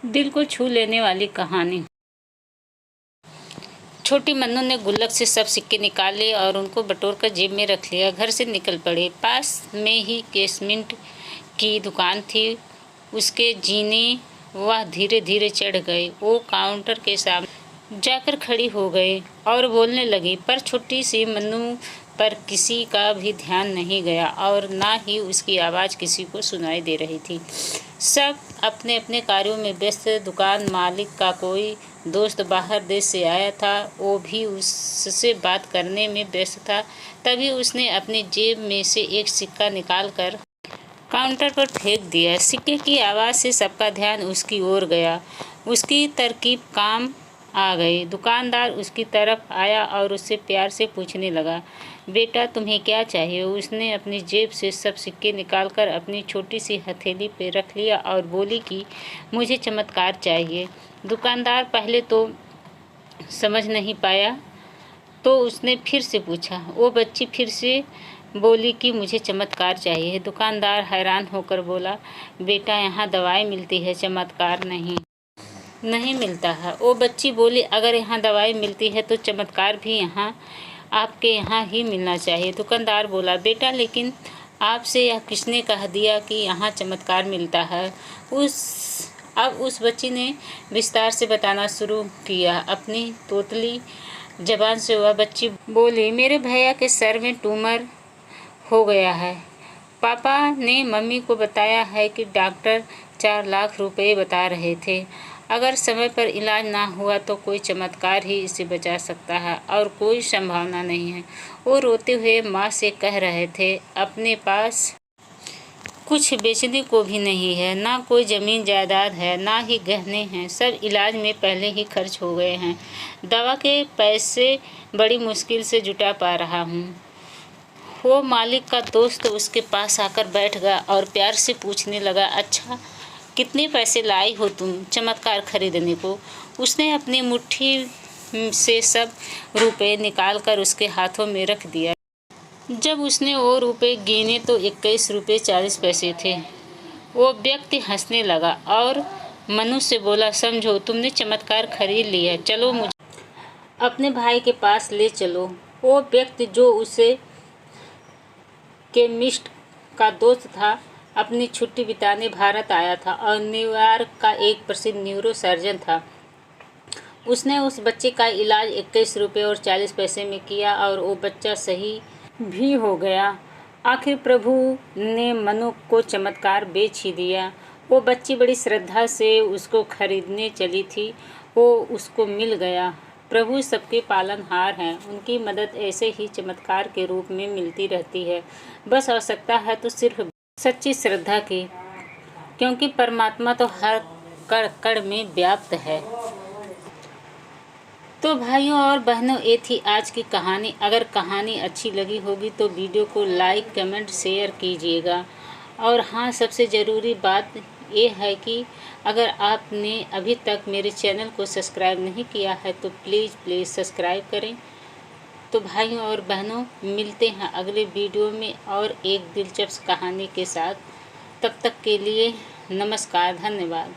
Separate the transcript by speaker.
Speaker 1: दिल को छू लेने वाली कहानी। छोटी मन्नू ने गुल्लक से सब सिक्के निकाले और उनको बटोर कर जेब में रख लिया। घर से निकल पड़े। पास में ही केसमेंट की दुकान थी। उसके जीने वह धीरे धीरे चढ़ गए। वो काउंटर के सामने जाकर खड़ी हो गए और बोलने लगी, पर छोटी सी मन्नू पर किसी का भी ध्यान नहीं गया और ना ही उसकी आवाज़ किसी को सुनाई दे रही थी। सब अपने अपने कार्यों में व्यस्त। दुकान मालिक का कोई दोस्त बाहर देश से आया था, वो भी उससे बात करने में व्यस्त था। तभी उसने अपनी जेब में से एक सिक्का निकालकर काउंटर पर फेंक दिया। सिक्के की आवाज़ से सबका ध्यान उसकी ओर गया। उसकी तरकीब काम आ गई। दुकानदार उसकी तरफ आया और उससे प्यार से पूछने लगा, बेटा तुम्हें क्या चाहिए? उसने अपनी जेब से सब सिक्के निकालकर अपनी छोटी सी हथेली पे रख लिया और बोली कि मुझे चमत्कार चाहिए। दुकानदार पहले तो समझ नहीं पाया, तो उसने फिर से पूछा। वो बच्ची फिर से बोली कि मुझे चमत्कार चाहिए। दुकानदार हैरान होकर बोला, बेटा यहाँ दवाई मिलती है, चमत्कार नहीं मिलता है। वो बच्ची बोली, अगर यहाँ दवाई मिलती है तो चमत्कार भी आपके यहाँ ही मिलना चाहिए। दुकानदार बोला, बेटा लेकिन आपसे यह किसने कह दिया कि यहाँ चमत्कार मिलता है? अब उस बच्ची ने विस्तार से बताना शुरू किया। अपनी तोतली जबान से वह बच्ची बोली, मेरे भैया के सर में ट्यूमर हो गया है। पापा ने मम्मी को बताया है कि डॉक्टर 4 लाख रुपए बता रहे थे। अगर समय पर इलाज ना हुआ तो कोई चमत्कार ही इसे बचा सकता है और कोई संभावना नहीं है। वो रोते हुए माँ से कह रहे थे, अपने पास कुछ बेचने को भी नहीं है, ना कोई ज़मीन जायदाद है, ना ही गहने हैं। सब इलाज में पहले ही खर्च हो गए हैं। दवा के पैसे बड़ी मुश्किल से जुटा पा रहा हूँ। वो मालिक का दोस्त उसके पास आकर बैठ गया और प्यार से पूछने लगा, अच्छा कितने पैसे लाई हो तुम चमत्कार खरीदने को? उसने अपनी मुट्ठी से सब रुपए निकालकर उसके हाथों में रख दिया। जब उसने वो रुपए गिने तो 21 रुपये 40 पैसे थे। वो व्यक्ति हंसने लगा और मनु से बोला, समझो तुमने चमत्कार खरीद लिया, चलो मुझे अपने भाई के पास ले चलो। वो व्यक्ति जो उसे केमिस्ट का दोस्त था, अपनी छुट्टी बिताने भारत आया था और न्यूयॉर्क का एक प्रसिद्ध न्यूरो सर्जन था। उसने उस बच्चे का इलाज 21 रुपये और 40 पैसे में किया और वो बच्चा सही भी हो गया। आखिर प्रभु ने मनु को चमत्कार बेच ही दिया। वो बच्ची बड़ी श्रद्धा से उसको खरीदने चली थी, वो उसको मिल गया। प्रभु सबके पालनहार हैं। उनकी मदद ऐसे ही चमत्कार के रूप में मिलती रहती है। बस आवश्यकता है तो सिर्फ सच्ची श्रद्धा की, क्योंकि परमात्मा तो हर कण कण में व्याप्त है। तो भाइयों और बहनों, ये थी आज की कहानी। अगर कहानी अच्छी लगी होगी तो वीडियो को लाइक, कमेंट, शेयर कीजिएगा। और हाँ, सबसे ज़रूरी बात ये है कि अगर आपने अभी तक मेरे चैनल को सब्सक्राइब नहीं किया है तो प्लीज़ सब्सक्राइब करें। तो भाइयों और बहनों, मिलते हैं अगले वीडियो में और एक दिलचस्प कहानी के साथ। तब तक के लिए नमस्कार, धन्यवाद।